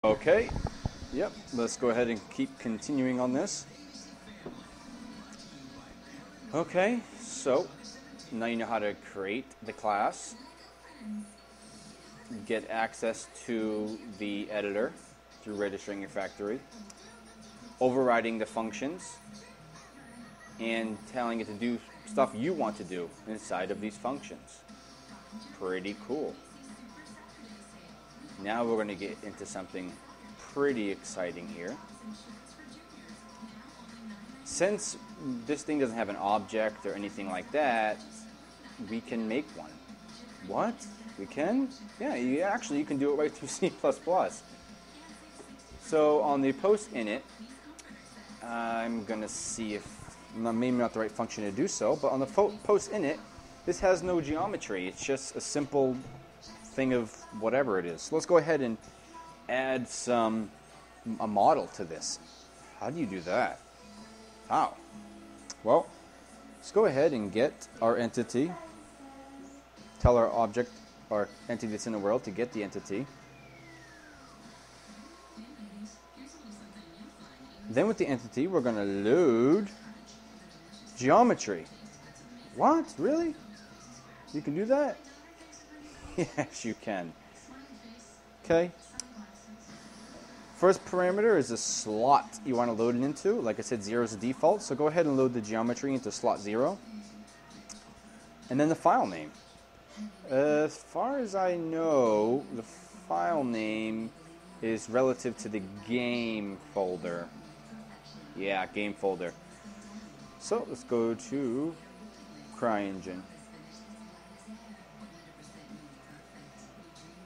Okay, yep, let's go ahead and keep continuing on this. Okay, so now you know how to create the class, get access to the editor through registering your factory, overriding the functions, and telling it to do stuff you want to do inside of these functions. Pretty cool. Now we're going to get into something pretty exciting here. Since this thing doesn't have an object or anything like that, we can make one. What? We can? Yeah, you can do it right through C++. So on the post init, I'm going to see if, maybe not the right function to do so, but on the post init, this has no geometry. It's just a simple thing of whatever it is. So let's go ahead and add a model to this. How do you do that? How? Well, let's go ahead and get our entity. Tell our object, our entity that's in the world, to get the entity. Then with the entity, we're going to load geometry. What? Really? You can do that? Yes, you can. Okay. First parameter is the slot you want to load it into. Like I said, 0 is the default, so go ahead and load the geometry into slot 0. And then the file name. As far as I know, the file name is relative to the game folder. Yeah, game folder. So let's go to Cryengine.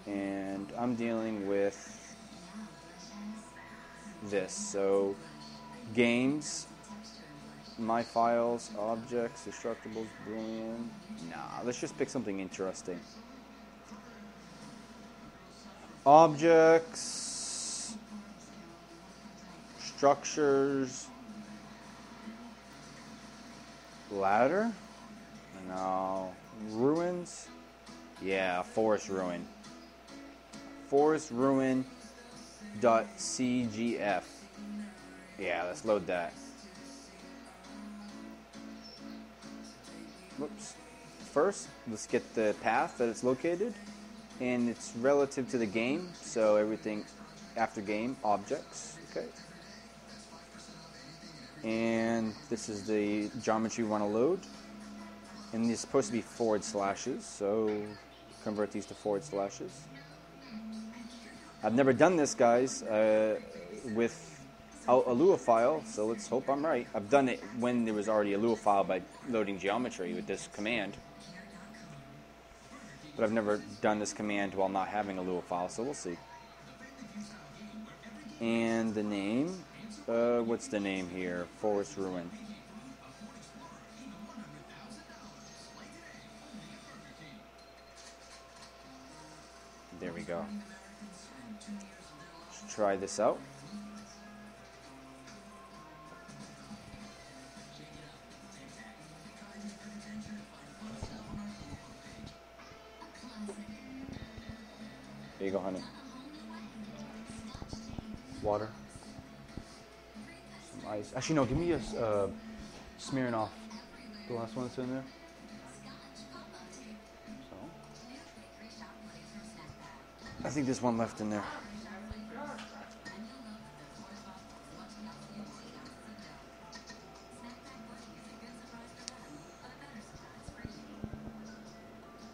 And I'm dealing with this. So games, my files, objects, destructibles, boolean. Nah, let's just pick something interesting. Objects, structures, ladder? No. Ruins? Yeah, forest ruin. Forest ruin .cgf. Yeah, let's load that. Whoops. First, let's get the path that it's located, and it's relative to the game, so everything after game, objects. Okay. And this is the geometry we want to load, and these are supposed to be forward slashes, so convert these to forward slashes. I've never done this, guys, without a Lua file, so let's hope I'm right. I've done it when there was already a Lua file by loading geometry with this command. But I've never done this command while not having a Lua file, so we'll see. And the name, what's the name here? Forest Ruin. There we go. Let's try this out. There you go, honey. Water. Some ice. Actually, no, give me a smearing off. The last one that's in there. So. I think there's one left in there.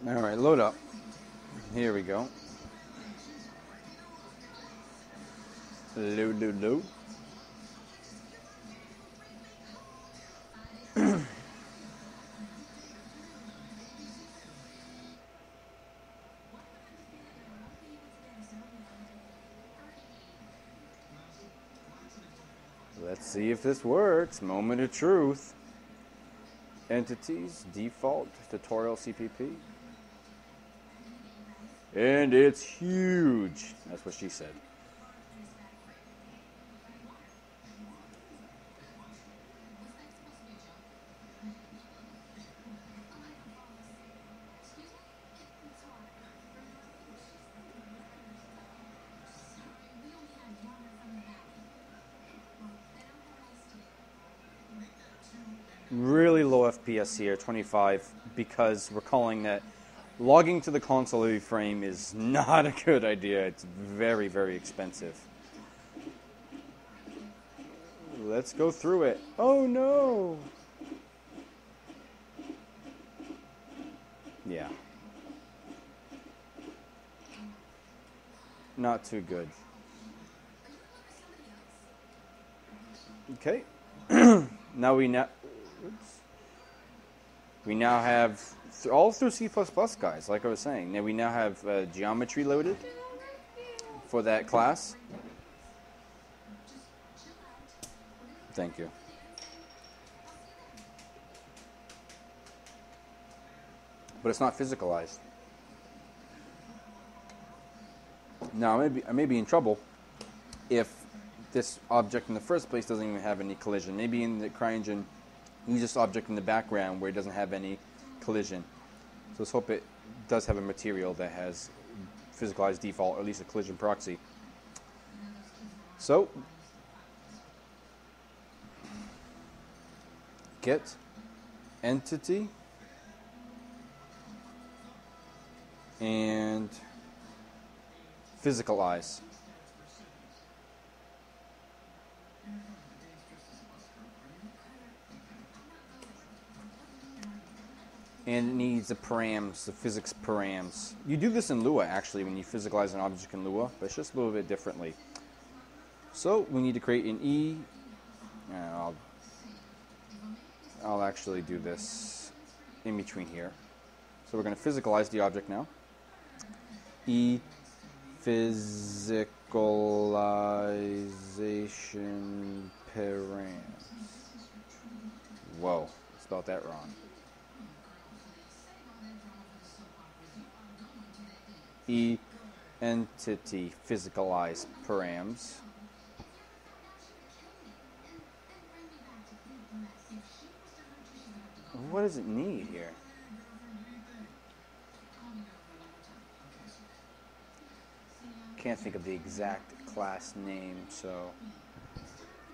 Alright, load up. Here we go. Load. Let's see if this works. Moment of truth. Entities, default, tutorial CPP. And it's huge. That's what she said. Really low FPS here, 25, because we're calling that logging to the console every frame is not a good idea. It's very, very expensive. Let's go through it. Oh no! Yeah. Not too good. Okay. Now we now have all through C++, guys. Like I was saying, now we now have geometry loaded for that class. Thank you. But it's not physicalized. Now I may be in trouble if this object in the first place doesn't even have any collision. Maybe in the Cryengine, use this object in the background where it doesn't have any collision. So let's hope it does have a material that has physicalized default, or at least a collision proxy. So get entity and physicalize. And it needs the params, the physics params. You do this in Lua, actually, when you physicalize an object in Lua, but it's just a little bit differently. So we need to create an E. And I'll actually do this in between here. So we're going to physicalize the object now. E physicalization params. Whoa, spelled that wrong. E entity physicalize params. What does it need here? Can't think of the exact class name, so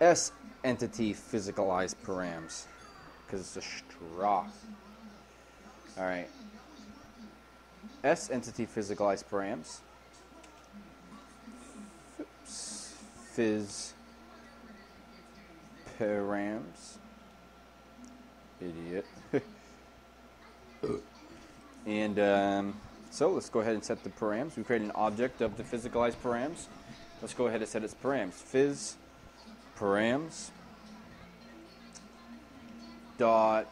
S entity physicalize params, because it's a straw. All right. S entity physicalize params. Phys params. Idiot. And so let's go ahead and set the params. We create an object of the physicalized params. Let's go ahead and set its params. Phys params dot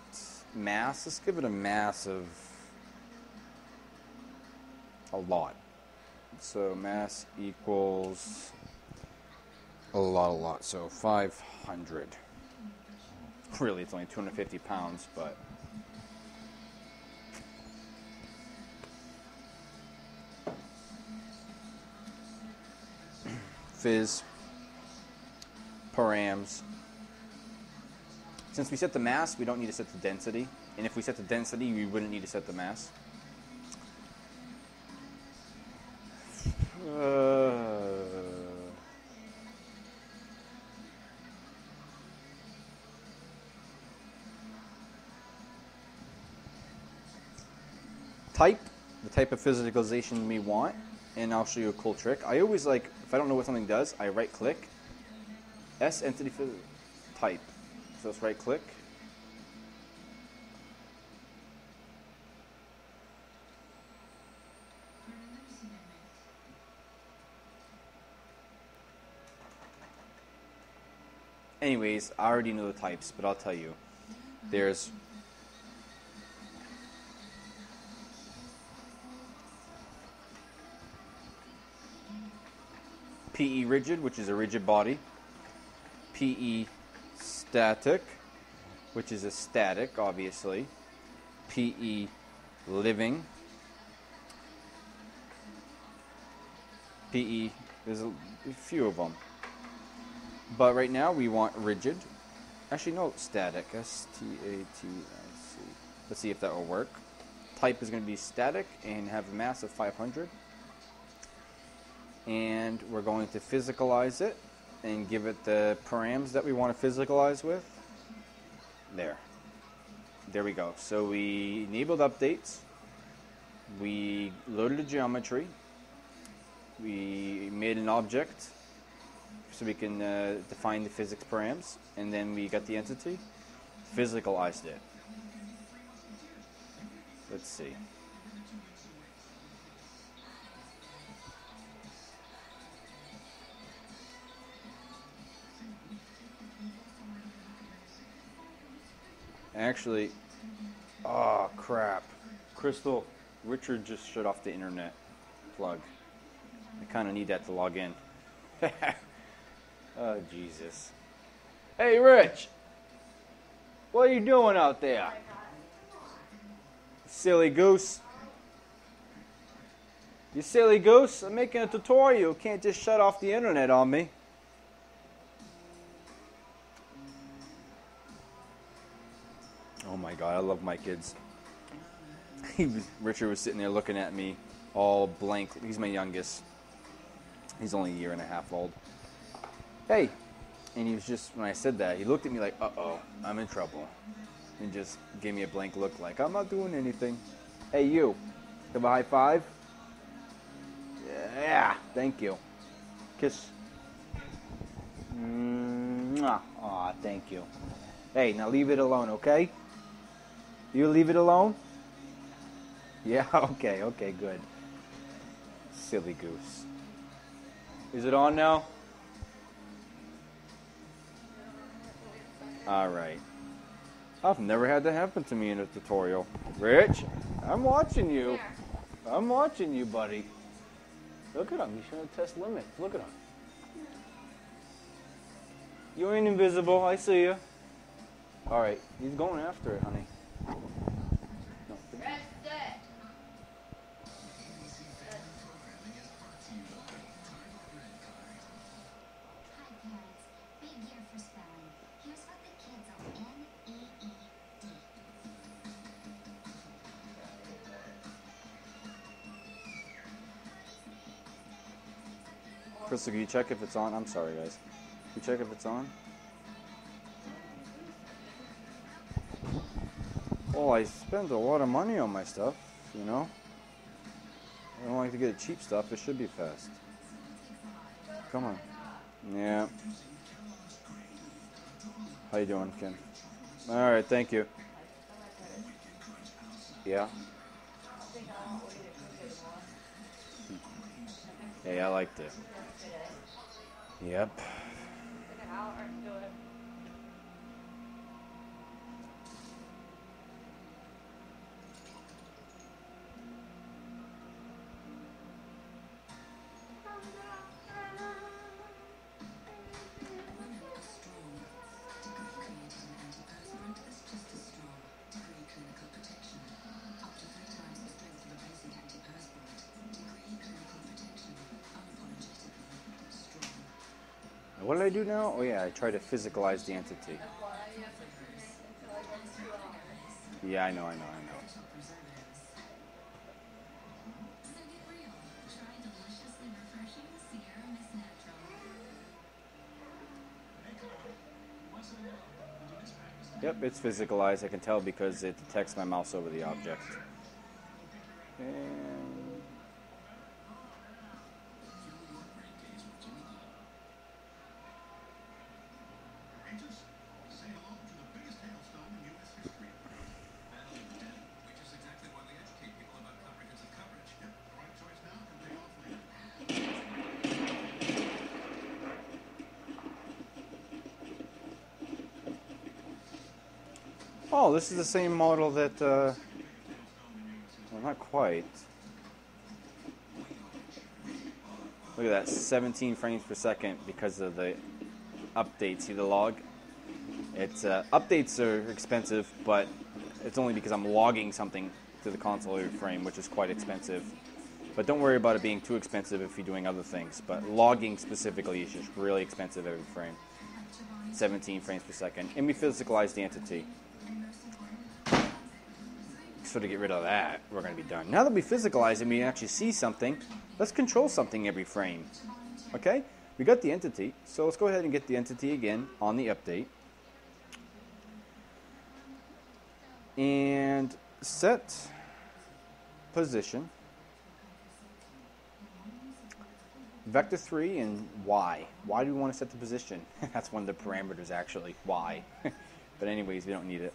mass. Let's give it a mass of a lot. So mass equals a lot. So 500. Really, it's only 250 pounds, but phys params. Since we set the mass, we don't need to set the density. And if we set the density, we wouldn't need to set the mass. Type, the type of physicalization we want, and I'll show you a cool trick. I always like, if I don't know what something does, I right click, S entity type. So let's right click. Anyways, I already know the types, but I'll tell you. There's PE rigid, which is a rigid body. PE static, which is a static, obviously. PE living. PE, there's a few of them. But right now we want rigid. Actually, no, static. S-T-A-T-I-C. Let's see if that will work. Type is going to be static and have a mass of 500. And we're going to physicalize it and give it the params that we want to physicalize with. There. there we go. So we enabled updates. We loaded the geometry. We made an object so we can define the physics params, and then we got the entity, physicalized it. Let's see. Actually, oh crap. Crystal, Richard just shut off the internet plug. I kind of need that to log in. Oh, Jesus. Hey, Rich! What are you doing out there? Silly goose. You silly goose. I'm making a tutorial. You can't just shut off the internet on me. Oh my God, I love my kids. Richard was sitting there looking at me all blank. He's my youngest. He's only a year and a half old. Hey. And he was just, when I said that, he looked at me like, uh-oh, I'm in trouble. And just gave me a blank look like, I'm not doing anything. Hey, you. Give a high five? Yeah, thank you. Kiss. Aw, thank you. Hey, now leave it alone, okay? You leave it alone? Yeah, okay, good. Silly goose. Is it on now? Alright. I've never had that happen to me in a tutorial. Rich, I'm watching you. I'm watching you, buddy. Look at him. He's trying to test limits. Look at him. You ain't invisible. I see you. Alright. He's going after it, honey. No. Crystal, can you check if it's on? I'm sorry, guys. Can you check if it's on? Oh, I spend a lot of money on my stuff, you know? I don't like to get cheap stuff. It should be fast. Come on. Yeah. How you doing, Kim? Alright, thank you. Yeah? Hey, I liked it. Yep. What did I do now? Oh yeah, I tried to physicalize the entity. Yeah, I know. Yep, it's physicalized. I can tell because it detects my mouse over the object. And oh, this is the same model that, well, not quite. Look at that, 17 frames per second because of the updates. See the log? It's, updates are expensive, but it's only because I'm logging something to the console every frame, which is quite expensive. But don't worry about it being too expensive if you're doing other things. But logging specifically is just really expensive every frame. 17 frames per second. And we physicalize the entity. So to get rid of that, we're going to be done. Now that we physicalize it and we actually see something, let's control something every frame. Okay? We got the entity, so let's go ahead and get the entity again on the update. And set position vector 3 and y. Why do we want to set the position? That's one of the parameters actually, y. But anyways, we don't need it.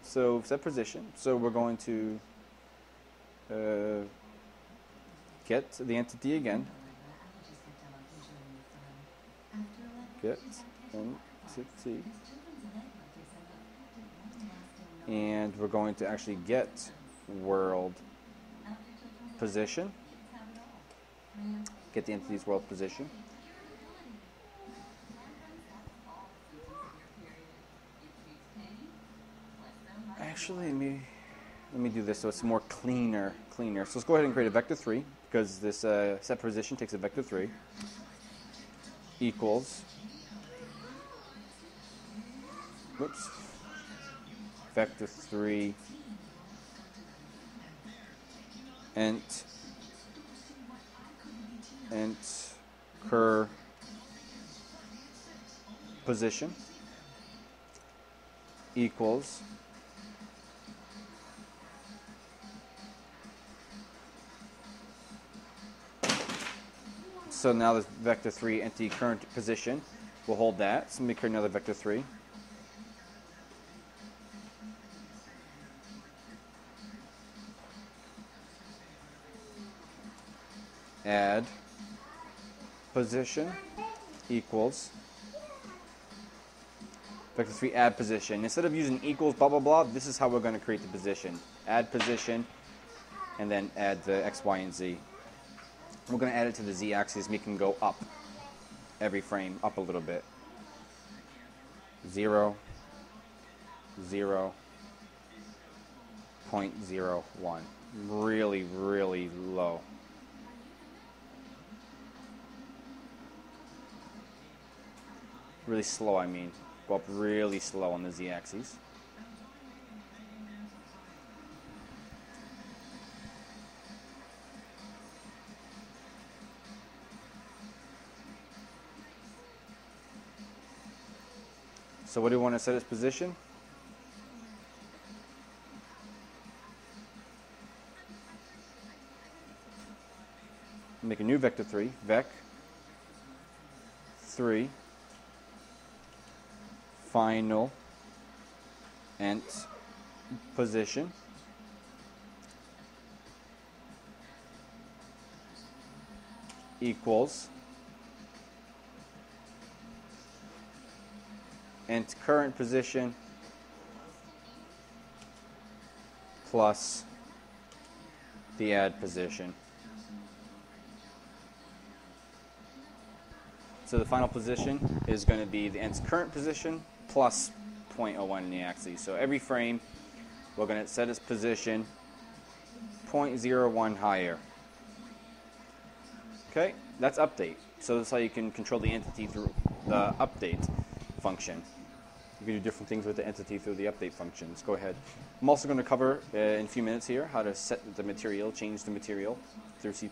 So set position. So we're going to get the entity again. Get entity. And we're going to actually get world position. Get the entity's world position. Actually, let me do this so it's more cleaner. So let's go ahead and create a vector 3 because this set position takes a vector 3 equals, whoops, vector 3 int cur position equals so now this vector 3 entity current position will hold that. So let me create another vector 3. Add position equals vector 3 add position. Instead of using equals blah blah blah, this is how we're going to create the position. Add position and then add the x, y, and z. We're going to add it to the z-axis, make it go up every frame, up a little bit. 0, 0, 0.01. Really, really low. Really slow, I mean. Go up really slow on the z-axis. So what do we want to set its position? Make a new vector 3, vec 3 final int position equals int current position plus the add position. So the final position is going to be the int's current position plus 0.01 in the axis. So every frame, we're going to set its position 0.01 higher. Okay, that's update. So that's how you can control the entity through the update function. You can do different things with the entity through the update function. Let's go ahead. I'm also going to cover in a few minutes here how to set the material, change the material through C++.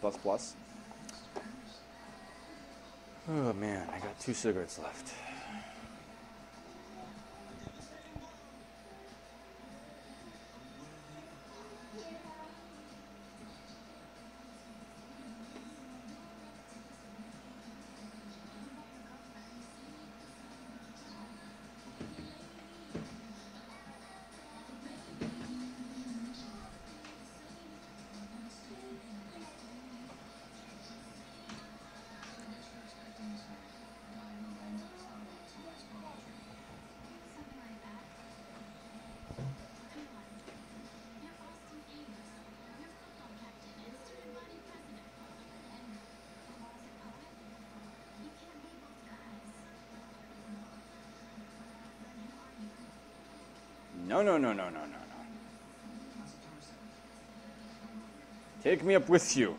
Oh man, I got 2 cigarettes left. No. Take me up with you.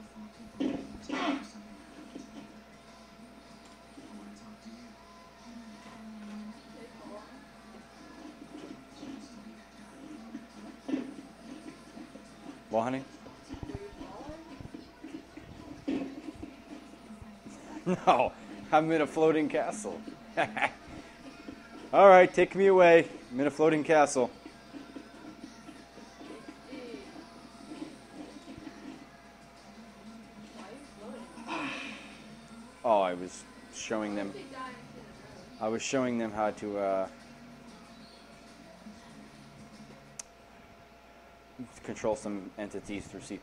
Well, honey? No, I'm in a floating castle. All right, take me away. I'm in a floating castle. Oh, I was showing them how to control some entities through C++.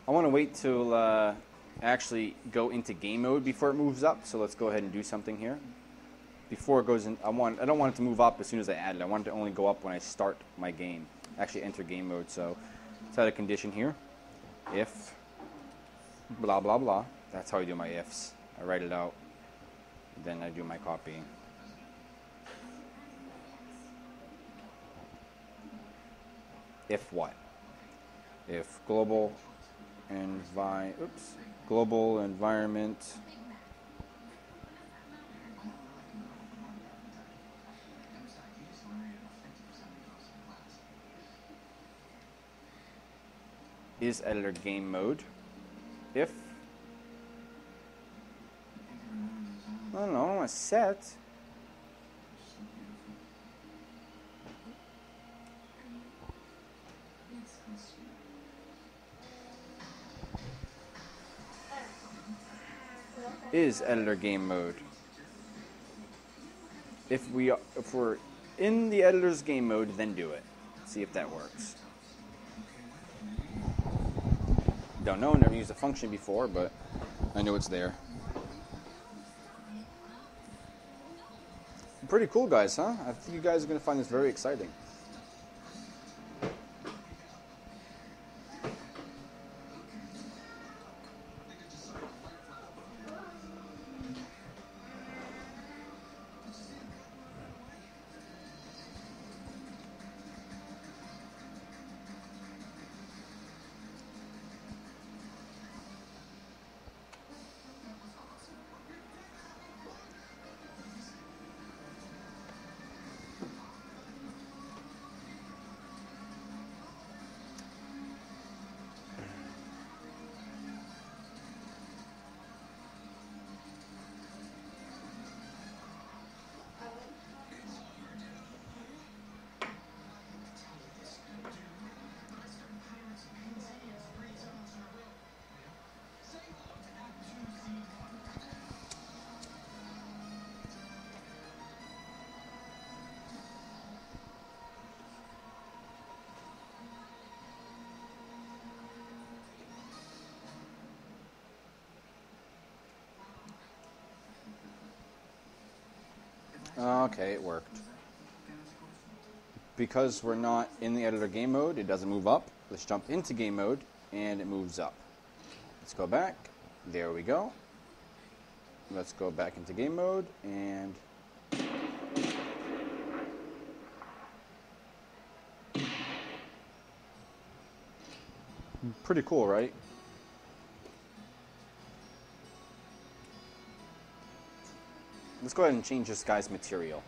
I want to wait till actually go into game mode before it moves up. So let's go ahead and do something here. Before it goes in, I don't want it to move up as soon as I add it. I want it to only go up when I start my game, actually enter game mode. So let's add a condition here. If blah blah blah. That's how I do my ifs. I write it out, then I do my copying. If what? If global environment is editor game mode. If I don't want to set. Is editor game mode. If we're in the editor's game mode, then do it. See if that works. Don't know, never used a function before, but I know it's there. Pretty cool, guys, huh? I think you guys are going to find this very exciting. Okay, it worked. Because we're not in the editor game mode, it doesn't move up. Let's jump into game mode, and it moves up. Let's go back. There we go. Let's go back into game mode, and pretty cool, right? Let's go ahead and change this guy's material.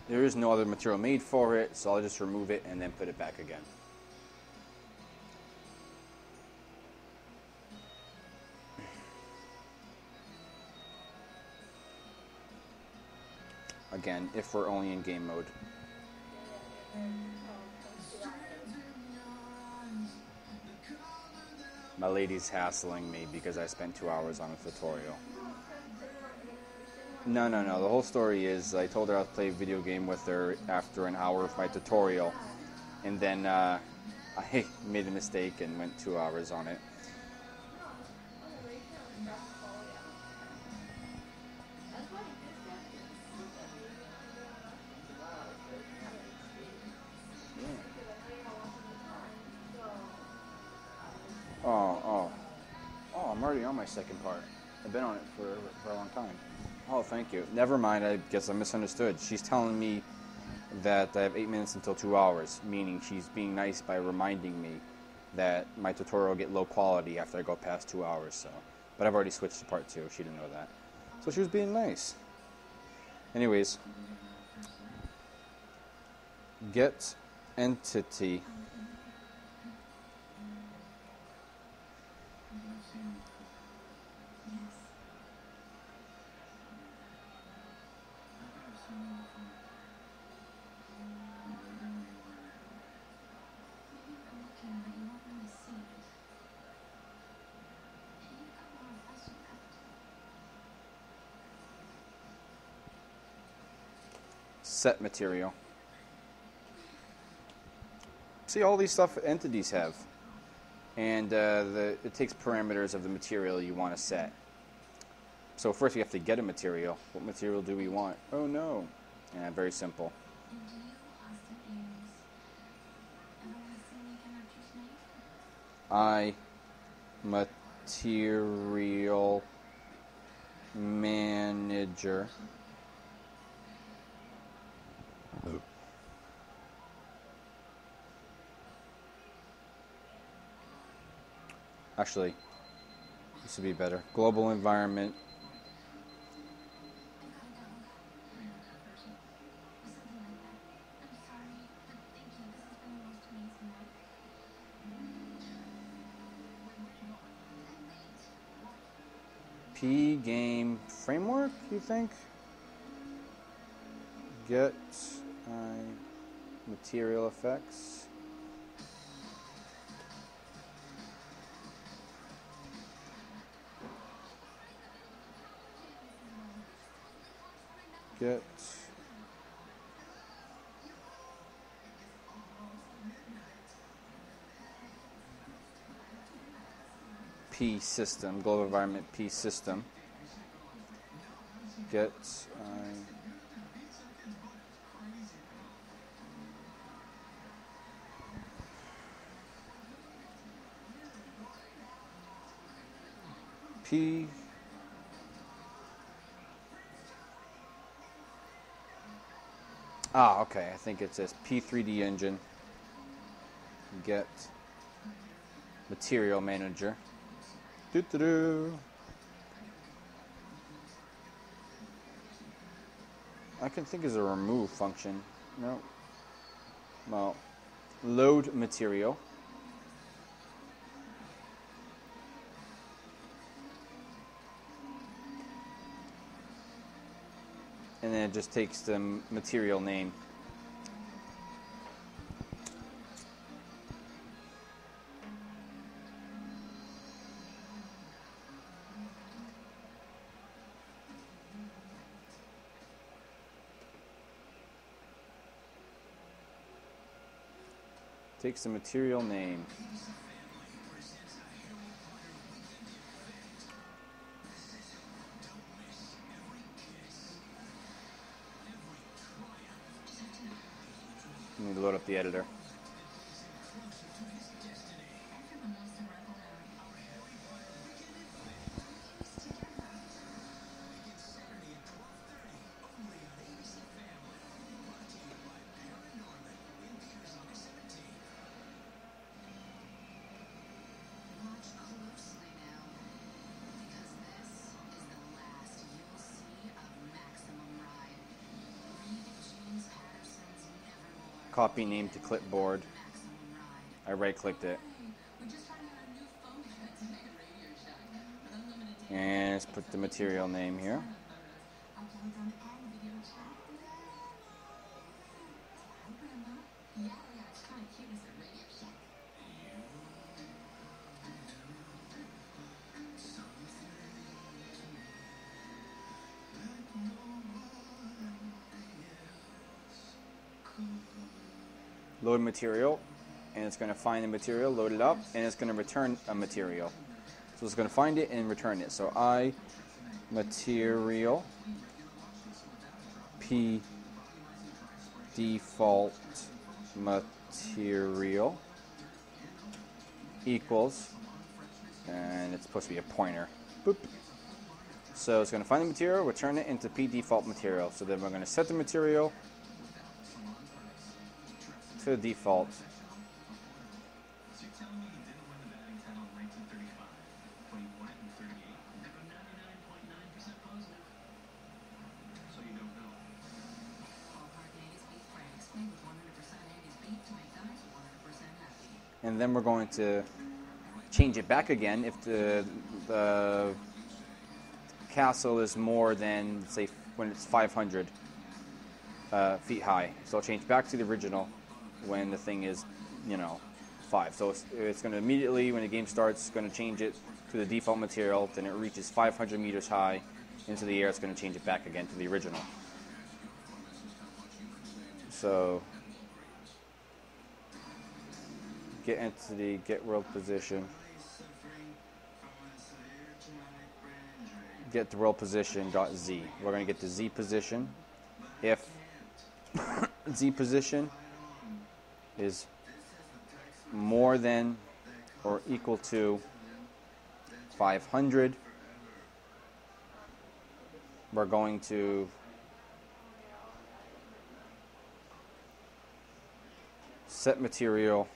There is no other material made for it, so I'll just remove it and then put it back again. Again, if we're only in game mode. My lady's hassling me because I spent 2 hours on a tutorial. No. The whole story is I told her I'd play a video game with her after an hour of my tutorial. And then I made a mistake and went 2 hours on it. Oh, I'm already on my second part. I've been on it for a long time. Oh, thank you. Never mind, I guess I misunderstood. She's telling me that I have 8 minutes until 2 hours, meaning she's being nice by reminding me that my tutorial will get low quality after I go past 2 hours. So, but I've already switched to part 2. She didn't know that. So she was being nice. Anyways, get entity. Set material. See, all these stuff entities have, and it takes parameters of the material you want to set. So first we have to get a material. What material do we want? Oh no. Yeah, very simple. Material manager. Actually, this would be better. Global environment. P game framework, you think? Get material effects. Get P system, global environment P system. Get P okay, I think it says P3D engine. Get material manager. I can think is a remove function. No. Well, load material. And then it just takes the material name. Takes the material name. I need to load up the editor. Copy name to clipboard. I right-clicked it. And let's put the material name here. Load material, and it's going to find the material, load it up, and it's going to return a material. So it's going to find it and return it. So I material P default material equals, and it's supposed to be a pointer. Boop. So it's going to find the material, return it into P default material. So then we're going to set the material to default. and then we're going to change it back again if the castle is more than, say, when it's 500 feet high. So I'll change back to the original when the thing is, 5. So it's going to immediately, when the game starts, going to change it to the default material. Then it reaches 500 meters high into the air. It's going to change it back again to the original. So get entity, get world position, get the world position dot z. We're going to get the z position. If z position is more than or equal to 500, we're going to set material,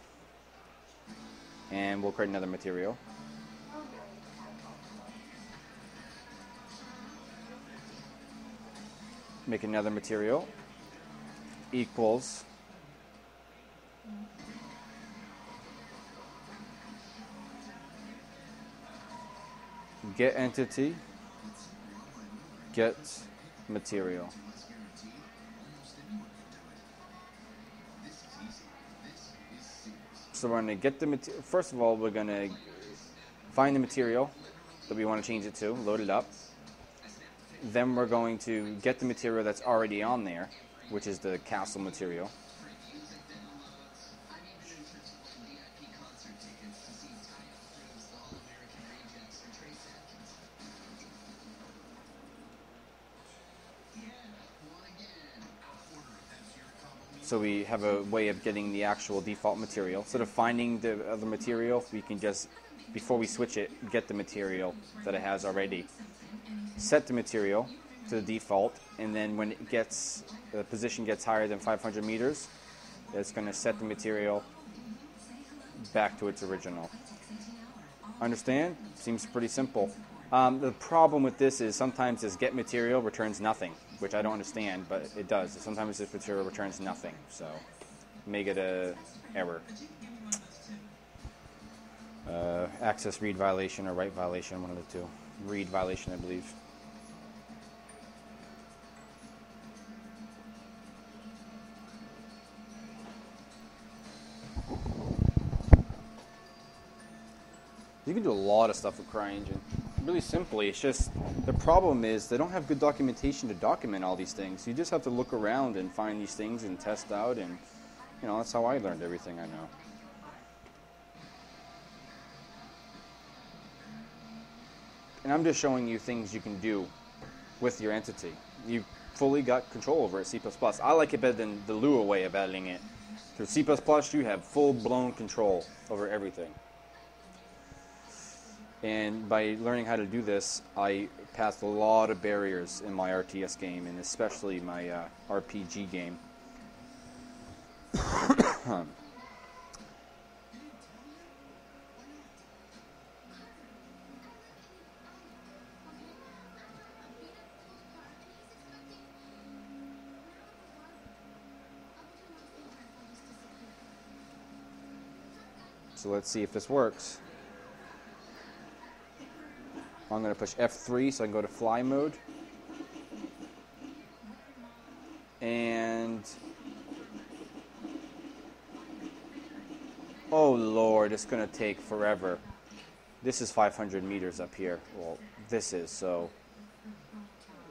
and we'll create another material. Make another material equals get entity, get material. So we're going to get the material. First of all, we're going to find the material that we want to change it to, load it up. Then we're going to get the material that's already on there, which is the castle material. So we have a way of getting the actual default material. Instead of finding the other material, we can just, before we switch it, get the material that it has already. Set the material to the default, and then when it gets, the position gets higher than 500 meters, it's going to set the material back to its original. Understand? Seems pretty simple. The problem with this is sometimes this get material returns nothing, which I don't understand, but it does. Sometimes this material returns nothing, so may get a error. Access read violation or write violation, one of the two. Read violation, I believe. You can do a lot of stuff with Cryengine. Really simply, it's just, the problem is they don't have good documentation to document all these things. You just have to look around and find these things and test out, and that's how I learned everything I know. And I'm just showing you things you can do with your entity. You fully got control over it, C++. I like it better than the Lua way of editing it. Through C++, you have full-blown control over everything. And by learning how to do this, I passed a lot of barriers in my RTS game, and especially my RPG game. So let's see if this works. I'm going to push F3 so I can go to fly mode. And oh Lord, it's going to take forever. This is 500 meters up here. Well, this is, so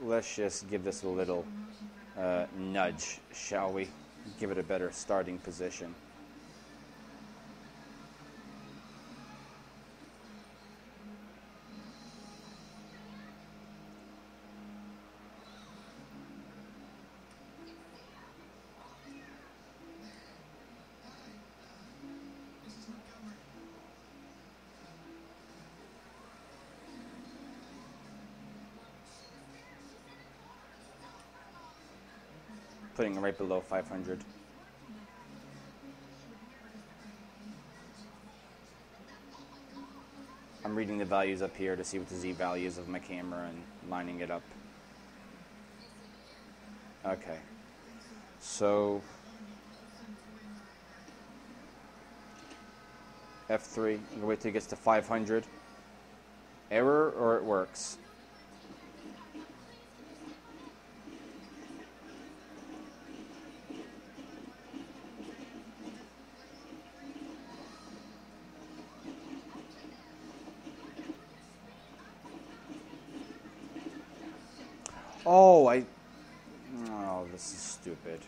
let's just give this a little nudge, shall we? Give it a better starting position. Putting it right below 500. I'm reading the values up here to see what the Z value is of my camera and lining it up. Okay. So F3. I'm gonna wait till it gets to 500. Error, or it works. Oh, oh, this is stupid.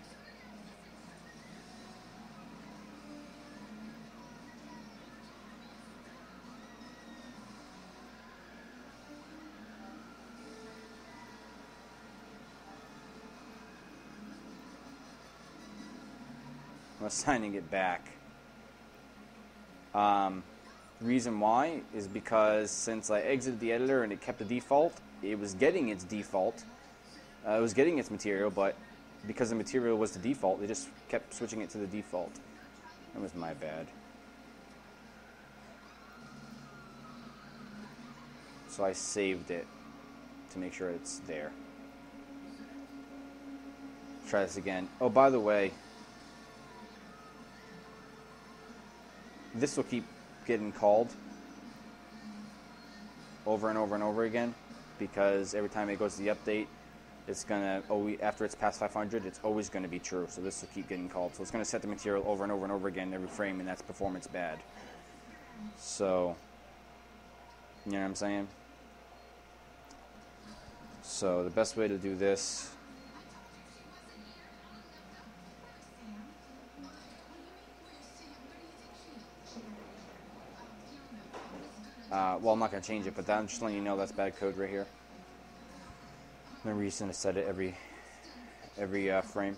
I'm assigning it back. Reason why is because since I exited the editor and it kept the default, it was getting its default. It was getting its material, but because the material was the default, they just kept switching it to the default. That was my bad. So I saved it to make sure it's there. Try this again. Oh, by the way, this will keep getting called over and over and over again, because every time it goes to the update, it's gonna always, after it's past 500, it's always going to be true. So this will keep getting called. So it's going to set the material over and over and over again every frame, and that's performance bad. So, you know what I'm saying? So the best way to do this, well, I'm not going to change it, but I'm just letting you know that's bad code right here. No reason to set it every frame.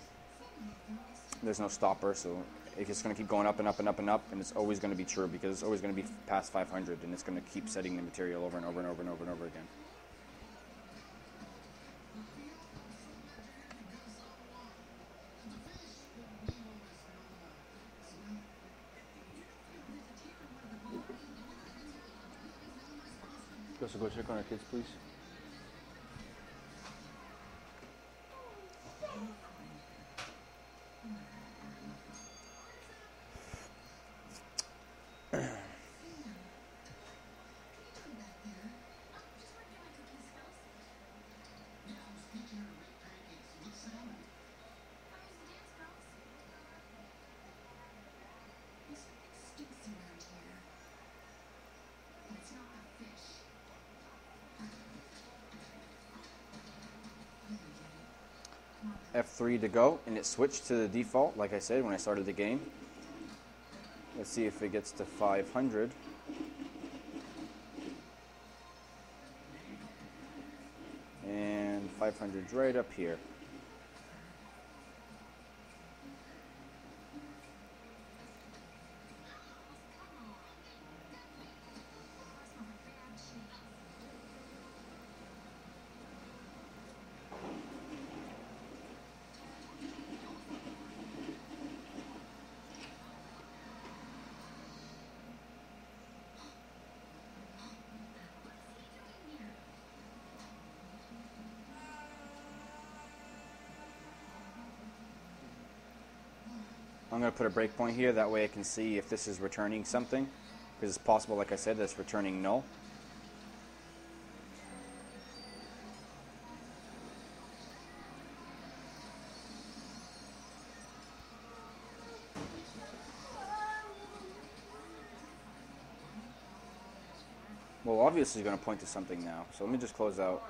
There's no stopper, so it's just going to keep going up and up and up and up, and it's always going to be true, because it's always going to be past 500, and it's going to keep setting the material over and over and over and over and over again. So go check on our kids, please. F3 to go, and it switched to the default, like I said, when I started the game. Let's see if it gets to 500. And 500's right up here. I'm going to put a breakpoint here, that way I can see if this is returning something, because it's possible, like I said, that's returning null. Well, obviously it's going to point to something now, so let me just close out,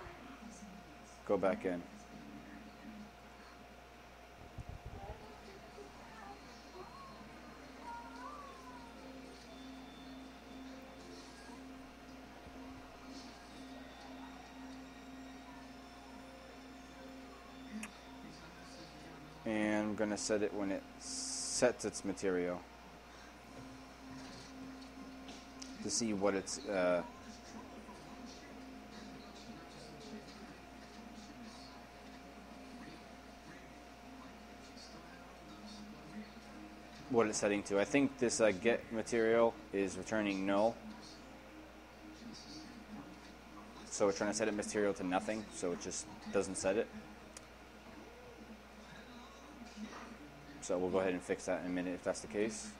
go back in. And I'm going to set it when it sets its material to see what it's setting to. I think this get material is returning null, so we're trying to set it material to nothing, so it just doesn't set it. So we'll go ahead and fix that in a minute if that's the case.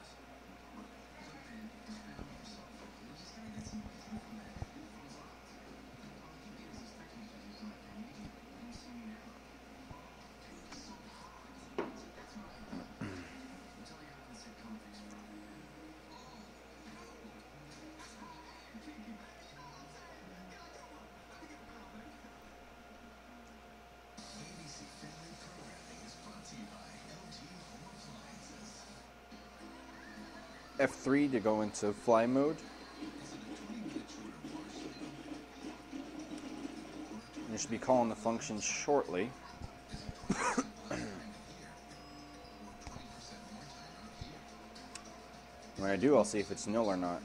F3 to go into fly mode. And you should be calling the function shortly. When I do, I'll see if it's null or not.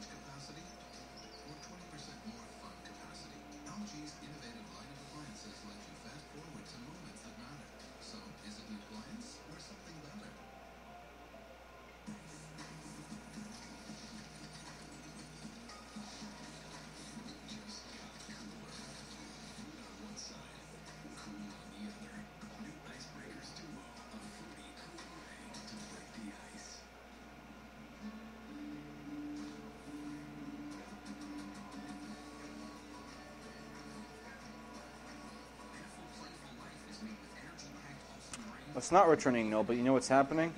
It's not returning null, but you know what's happening?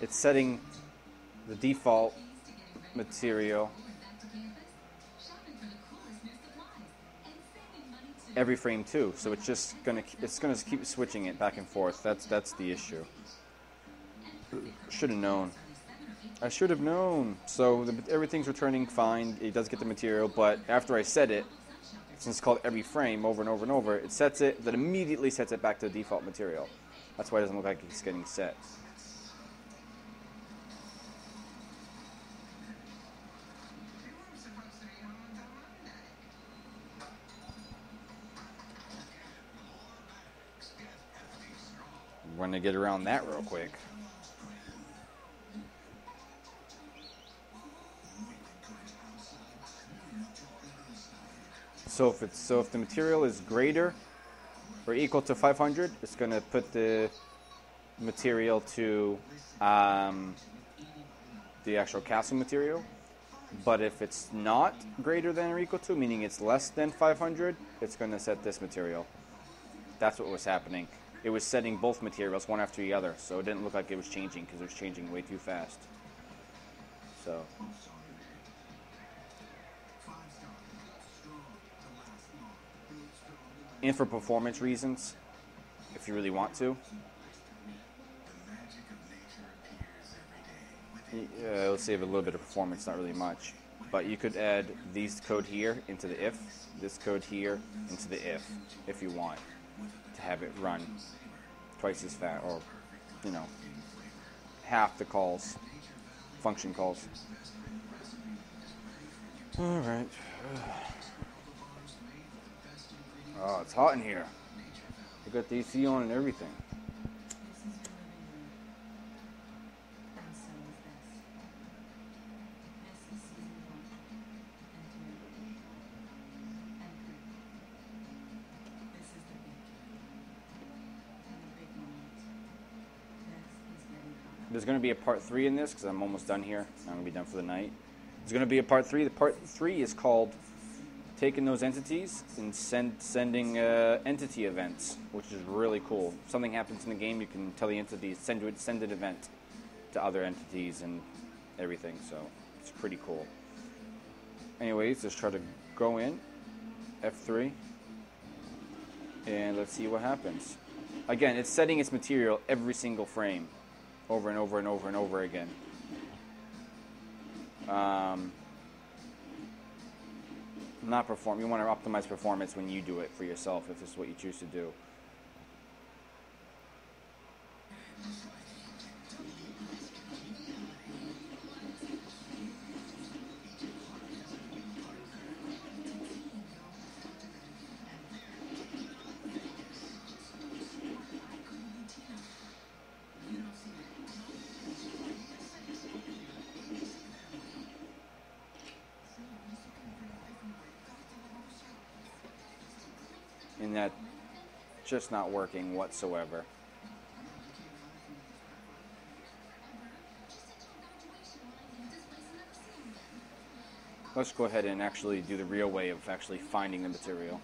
It's setting the default material every frame too, so it's gonna keep switching it back and forth. That's the issue. Should have known. I should have known. So everything's returning fine. It does get the material, but after I set it, since it's called every frame over and over and over, it sets it, then immediately sets it back to the default material. That's why it doesn't look like it's getting set. We're gonna get around that real quick. So if the material is greater or equal to 500, it's gonna put the material to the actual castle material. But if it's not greater than or equal to, meaning it's less than 500, it's gonna set this material. That's what was happening. It was setting both materials one after the other, so it didn't look like it was changing because it was changing way too fast. So. And for performance reasons, if you really want to. It'll save a little bit of performance, not really much. But you could add these code here into the if, this code here into the if you want to have it run twice as fast, or, you know, half the calls, function calls. All right. Oh, it's hot in here. I got the AC on and everything. There's going to be a part 3 in this because I'm almost done here. I'm going to be done for the night. There's going to be a part 3. The part 3 is called taking those entities and sending entity events, which is really cool. If something happens in the game, you can tell the entity send an event to other entities and everything. So it's pretty cool. Anyways, let's try to go in F3 and let's see what happens. Again, it's setting its material every single frame, over and over and over and over again. Not perform. You want to optimize performance when you do it for yourself, if this is what you choose to do. And that's just not working whatsoever. Let's go ahead and actually do the real way of actually finding the material.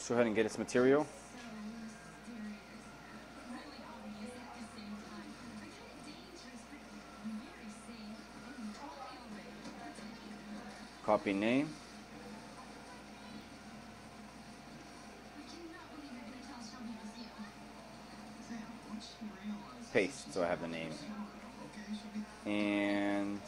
Let's go ahead and get its material. Copy name. Paste, so I have the name. And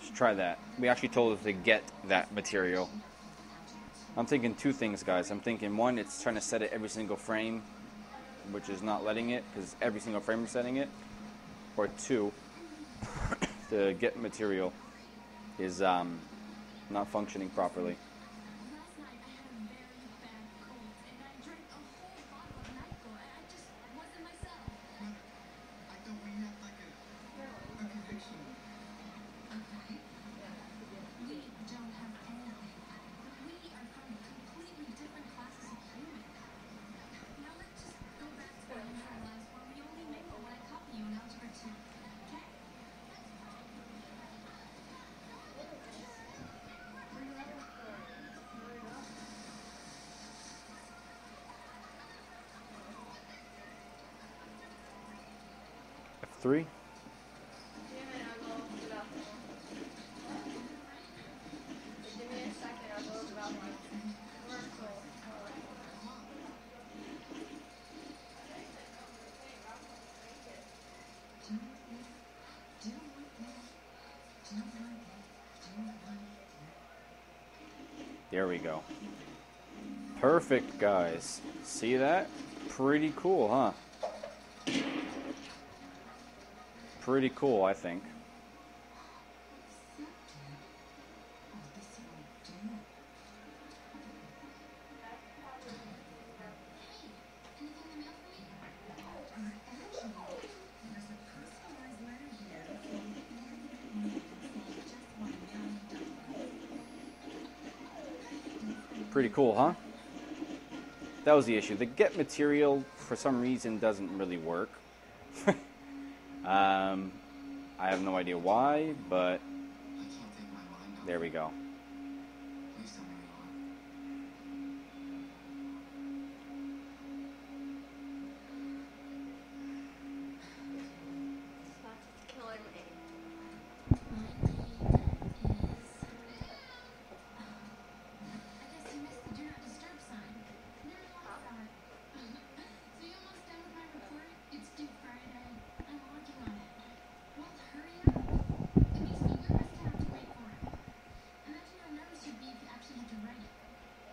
let's try that. We actually told it to get that material. I'm thinking two things, guys. I'm thinking, one, it's trying to set it every single frame, which is not letting it, because every single frame is setting it. Or two, the get material is not functioning properly. F3. There we go. Perfect, guys. See that? Pretty cool, huh? Pretty cool, I think. Pretty cool, huh? That was the issue. The get material, for some reason, doesn't really work. I have no idea why, but there we go.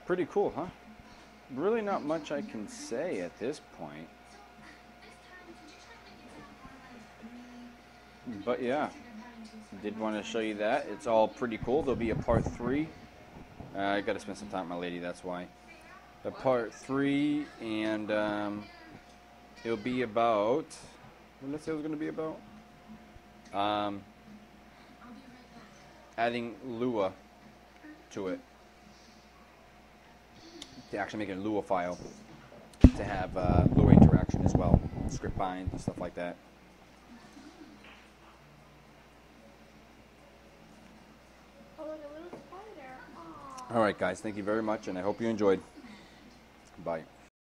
Pretty cool, huh? Really not much I can say at this point. But yeah, did want to show you that. It's all pretty cool. There'll be a part 3. I got to spend some time with my lady, that's why. The part 3, and it'll be about, what did I say it was going to be about? Adding Lua to it. To actually make a Lua file to have Lua interaction as well, script bind and stuff like that. Oh, look, a little spider. Aww. All right, guys, thank you very much, and I hope you enjoyed. Bye.